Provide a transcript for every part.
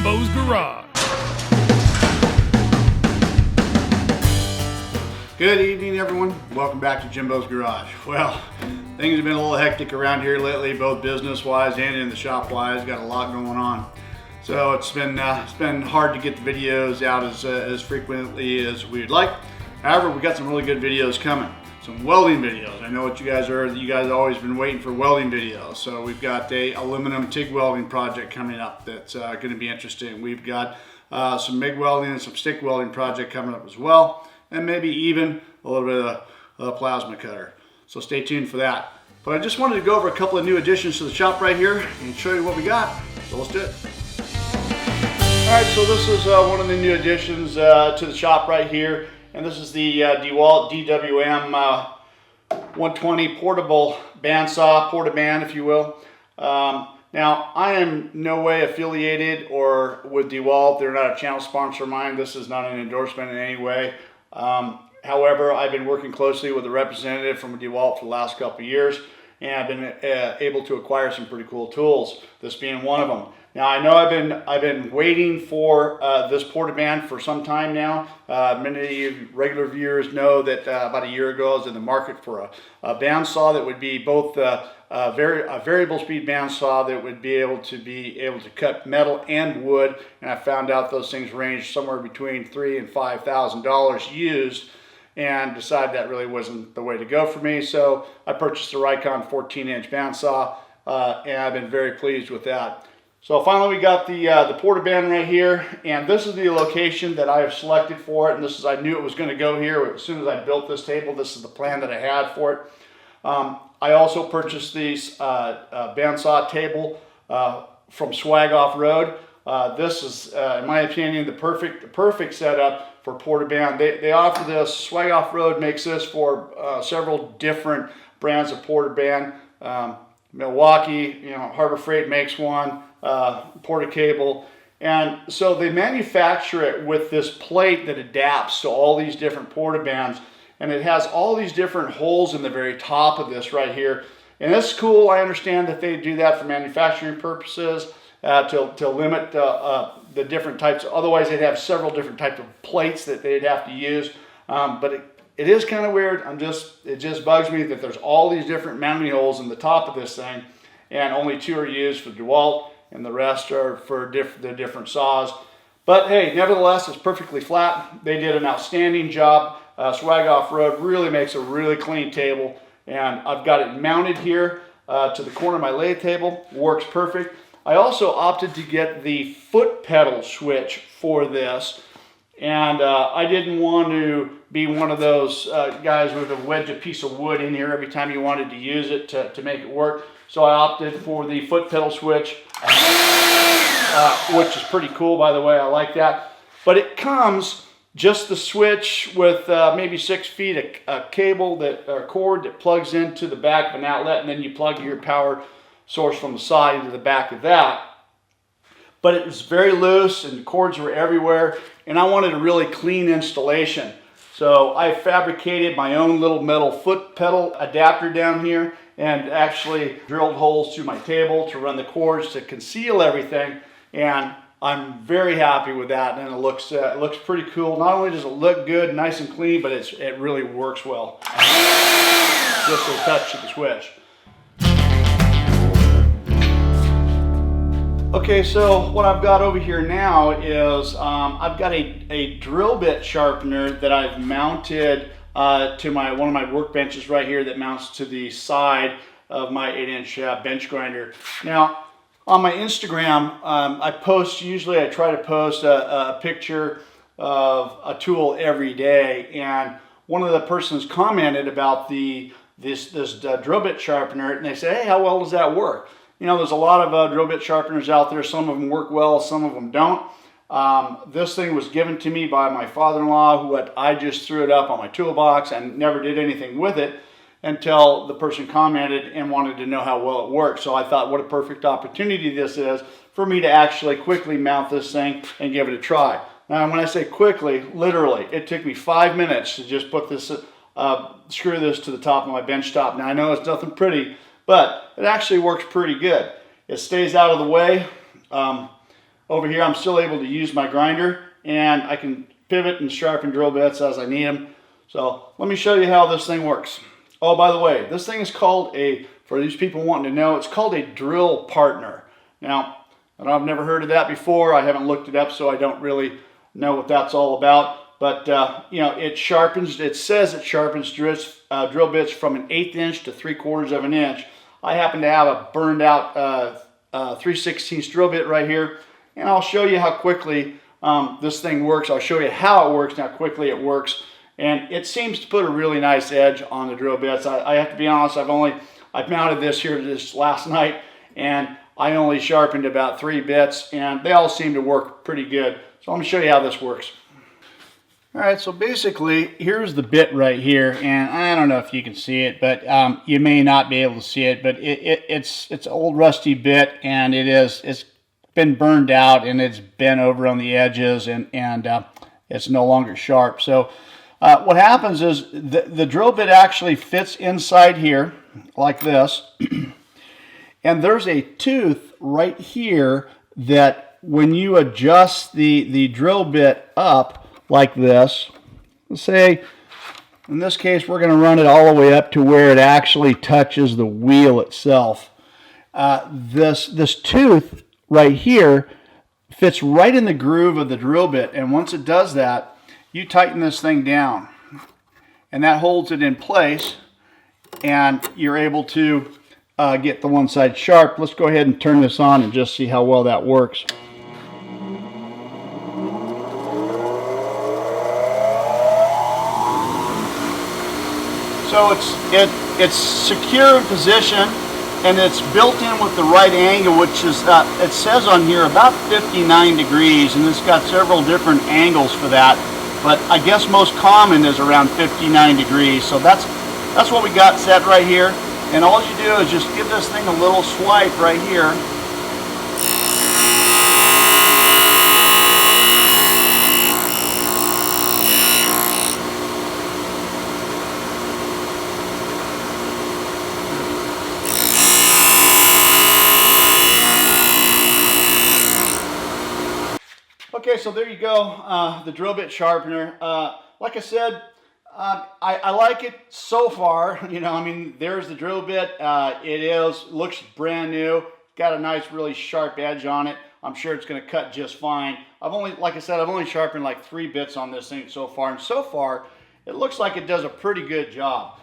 Jimbo's Garage. Good evening, everyone. Welcome back to Jimbo's Garage. Well, things have been a little hectic around here lately, both business-wise and in the shop-wise. Got a lot going on. So it's been hard to get the videos out as frequently as we'd like. However, we got some really good videos coming. Some welding videos. I know what you guys are. You guys have always been waiting for welding videos. So we've got a aluminum TIG welding project coming up that's going to be interesting. We've got some MIG welding and some stick welding project coming up as well, and maybe even a little bit of a plasma cutter. So stay tuned for that. But I just wanted to go over a couple of new additions to the shop right here and show you what we got. So let's do it. All right, so this is one of the new additions to the shop right here. And this is the Dewalt DWM 120 portable bandsaw, portaband, if you will. Now, I am no way affiliated or with Dewalt. They're not a channel sponsor of mine. This is not an endorsement in any way. However, I've been working closely with a representative from Dewalt for the last couple of years, and I've been able to acquire some pretty cool tools, this being one of them. Now, I know I've been waiting for this portaband for some time now. Many of you regular viewers know that about a year ago I was in the market for a bandsaw that would be both a variable speed bandsaw that would be able to cut metal and wood. And I found out those things range somewhere between $3,000 and $5,000 used, and decided that really wasn't the way to go for me. So I purchased a Rykon 14-inch bandsaw, and I've been very pleased with that. So finally we got the portaband right here, and this is the location that I have selected for it, and I knew it was going to go here as soon as I built this table. This is the plan that I had for it. I also purchased this bandsaw table from Swag Off-Road. This is, in my opinion, the perfect setup for portaband. They offer this. Swag Off-Road makes this for several different brands of portaband. Milwaukee, Harbor Freight makes one. Porta-Cable, and so they manufacture it with this plate that adapts to all these different portabands, and it has all these different holes in the very top of this right here, and that's cool. I understand that they do that for manufacturing purposes to limit the different types. Otherwise, they'd have several different types of plates that they'd have to use, but it is kind of weird. It just bugs me that there's all these different mounting holes in the top of this thing, and only 2 are used for Dewalt, and the rest are for the different saws. But hey, nevertheless, it's perfectly flat. They did an outstanding job. Swag Off-Road really makes a really clean table, and I've got it mounted here to the corner of my lathe table. Works perfect. I also opted to get the foot pedal switch for this, and I didn't want to be one of those guys who would wedge a piece of wood in here every time you wanted to use it to make it work. So I opted for the foot pedal switch, which is pretty cool, by the way. I like that. But it comes just the switch with maybe 6 feet of cable or cord that plugs into the back of an outlet, and then you plug your power source from the side into the back of that. But it was very loose, and the cords were everywhere, and I wanted a really clean installation. So I fabricated my own little metal foot pedal adapter down here, and actually drilled holes through my table to run the cords to conceal everything, and I'm very happy with that, and it looks pretty cool. Not only does it look good, nice and clean, but it really works well. Just a touch of the switch. Okay, so what I've got over here now is I've got a drill bit sharpener that I've mounted to one of my workbenches right here that mounts to the side of my 8-inch bench grinder. Now, on my Instagram, usually I try to post a picture of a tool every day, and one of the persons commented about this drill bit sharpener, and they said, hey, how well does that work? There's a lot of drill bit sharpeners out there. Some of them work well, some of them don't. This thing was given to me by my father-in-law, who I just threw it up on my toolbox and never did anything with it until the person commented and wanted to know how well it worked. So I thought, what a perfect opportunity this is for me to actually quickly mount this thing and give it a try. Now, when I say quickly, literally, it took me 5 minutes to just put this, screw this to the top of my bench top. Now, I know it's nothing pretty, but it actually works pretty good. It stays out of the way. over here I'm still able to use my grinder, and I can pivot and sharpen drill bits as I need them. So let me show you how this thing works. Oh, by the way, this thing is called for these people wanting to know, it's called a drill partner. Now, I've never heard of that before. I haven't looked it up, so I don't really know what that's all about. But you know, it says it sharpens drill bits from an 1/8 inch to 3/4 of an inch. I happen to have a burned out 3/16 drill bit right here, and I'll show you how quickly this thing works. I'll show you how it works and how quickly it works. And it seems to put a really nice edge on the drill bits. I have to be honest, I've mounted this here this last night, and I only sharpened about 3 bits, and they all seem to work pretty good. So let me show you how this works. All right, so basically, here's the bit right here, and I don't know if you can see it, but you may not be able to see it, but it's an old rusty bit, and it's been burned out, and it's bent over on the edges, and it's no longer sharp. So what happens is the drill bit actually fits inside here like this, and there's a tooth right here that when you adjust the drill bit up like this, let's say in this case we're going to run it all the way up to where it actually touches the wheel itself. This tooth right here fits right in the groove of the drill bit, and once it does that, you tighten this thing down, and that holds it in place, and you're able to get the one side sharp. Let's go ahead and turn this on and just see how well that works. So it's secure in position, and it's built in with the right angle, which is, it says on here, about 59 degrees, and it's got several different angles for that. But I guess most common is around 59 degrees. So that's what we got set right here. And all you do is just give this thing a little swipe right here. Okay, so there you go, the drill bit sharpener. Like I said, I like it so far. You know, I mean, there's the drill bit. Looks brand new. Got a nice, really sharp edge on it. I'm sure it's going to cut just fine. Like I said, I've only sharpened like 3 bits on this thing so far, and so far, it looks like it does a pretty good job.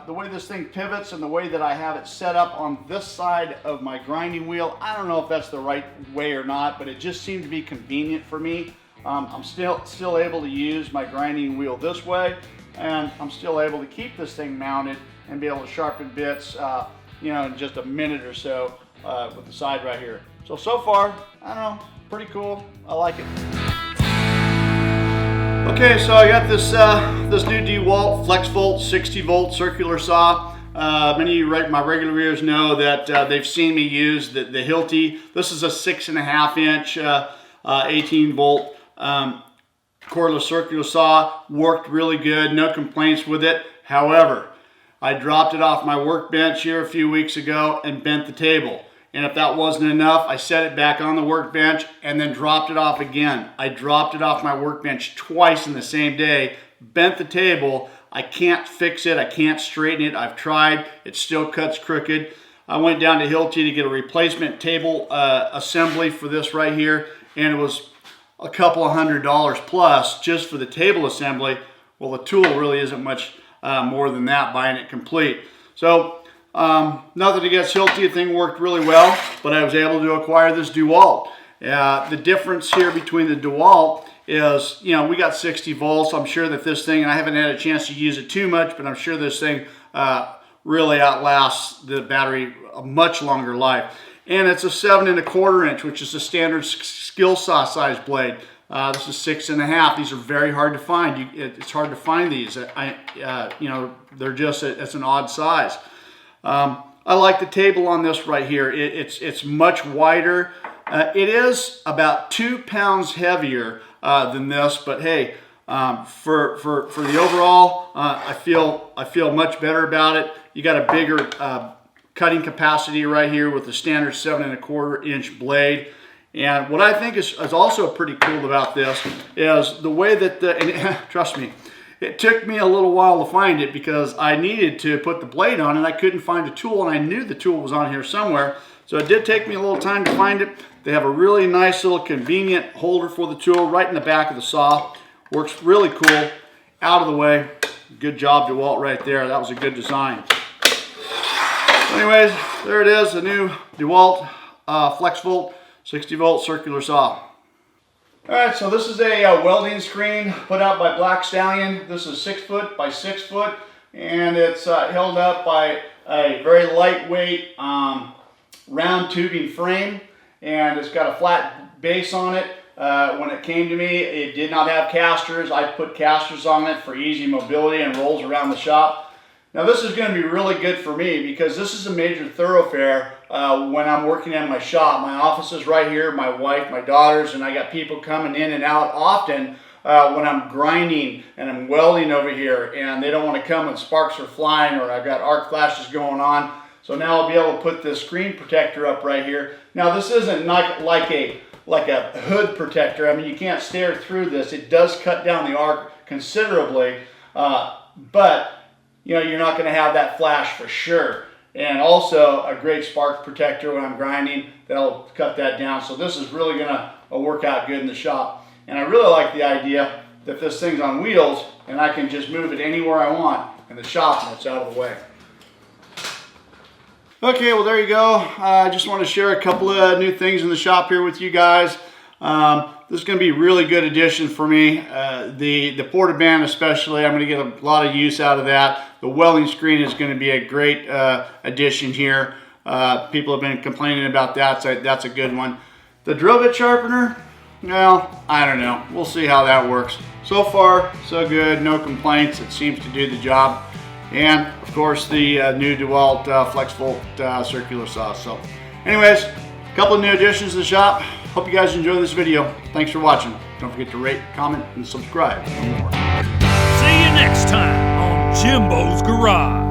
The way this thing pivots and the way that I have it set up on this side of my grinding wheel, I don't know if that's the right way or not, but it just seemed to be convenient for me. I'm still able to use my grinding wheel this way, and I'm still able to keep this thing mounted and be able to sharpen bits, you know, in just a minute or so with the side right here. So far, I don't know, pretty cool. I like it. Okay, so I got this new Dewalt flex volt 60 volt circular saw. Many of you, my regular viewers, know that they've seen me use the Hilti. This is a 6.5 inch 18 volt cordless circular saw. Worked really good, no complaints with it. However, I dropped it off my workbench here a few weeks ago and bent the table. And if that wasn't enough, I set it back on the workbench and then dropped it off again. I dropped it off my workbench twice in the same day, bent the table. I can't fix it, I can't straighten it. I've tried, it still cuts crooked. I went down to Hilti to get a replacement table assembly for this right here, and it was a couple of $100 plus just for the table assembly. Well, the tool really isn't much more than that, buying it complete. So, nothing against Hilti, the thing worked really well, but I was able to acquire this Dewalt. The difference here between the Dewalt is, you know, we got 60 volts. I'm sure that this thing, and I haven't had a chance to use it too much, but I'm sure this thing really outlasts the battery a much longer life. And it's a 7 1/4 inch, which is a standard skill saw size blade. This is 6.5. These are very hard to find. It's hard to find these. You know, they're just, it's an odd size. I like the table on this right here. It's much wider. It is about 2 pounds heavier than this, but hey, for the overall, I feel much better about it. You got a bigger cutting capacity right here with the standard 7 1/4 inch blade, And what I think is also pretty cool about this is the way that and trust me, it took me a little while to find it because I needed to put the blade on and I couldn't find the tool, and I knew the tool was on here somewhere. So it did take me a little time to find it. They have a really nice little convenient holder for the tool right in the back of the saw. Works really cool. Out of the way. Good job, Dewalt, right there. That was a good design. Anyways, there it is, the new Dewalt Flex Volt 60 volt circular saw. Alright, so this is a welding screen put out by Black Stallion. This is 6 foot by 6 foot, and it's held up by a very lightweight round tubing frame, and it's got a flat base on it. When it came to me, it did not have casters. I put casters on it for easy mobility and rolls around the shop. Now this is going to be really good for me because this is a major thoroughfare when I'm working in my shop. My office is right here, my wife, my daughters, and I got people coming in and out often when I'm grinding and I'm welding over here, and they don't want to come when sparks are flying or I've got arc flashes going on. So now I'll be able to put this screen protector up right here. Now this isn't like a hood protector. I mean, you can't stare through this. It does cut down the arc considerably, but you know, you're not going to have that flash for sure. And also a great spark protector when I'm grinding, that'll cut that down. So this is really going to work out good in the shop. And I really like the idea that this thing's on wheels and I can just move it anywhere I want in the shop and it's out of the way. Okay, well there you go. I just want to share a couple of new things in the shop here with you guys. This is going to be a really good addition for me. The porta band especially, I'm going to get a lot of use out of that. The welding screen is going to be a great addition here. People have been complaining about that, so that's a good one. The drill bit sharpener, well, I don't know. We'll see how that works. So far, so good. No complaints. It seems to do the job. And of course, the new Dewalt Flex Volt circular saw. So anyways, a couple of new additions to the shop. Hope you guys enjoy this video. Thanks for watching. Don't forget to rate, comment, and subscribe for more. See you next time on Jimbo's Garage.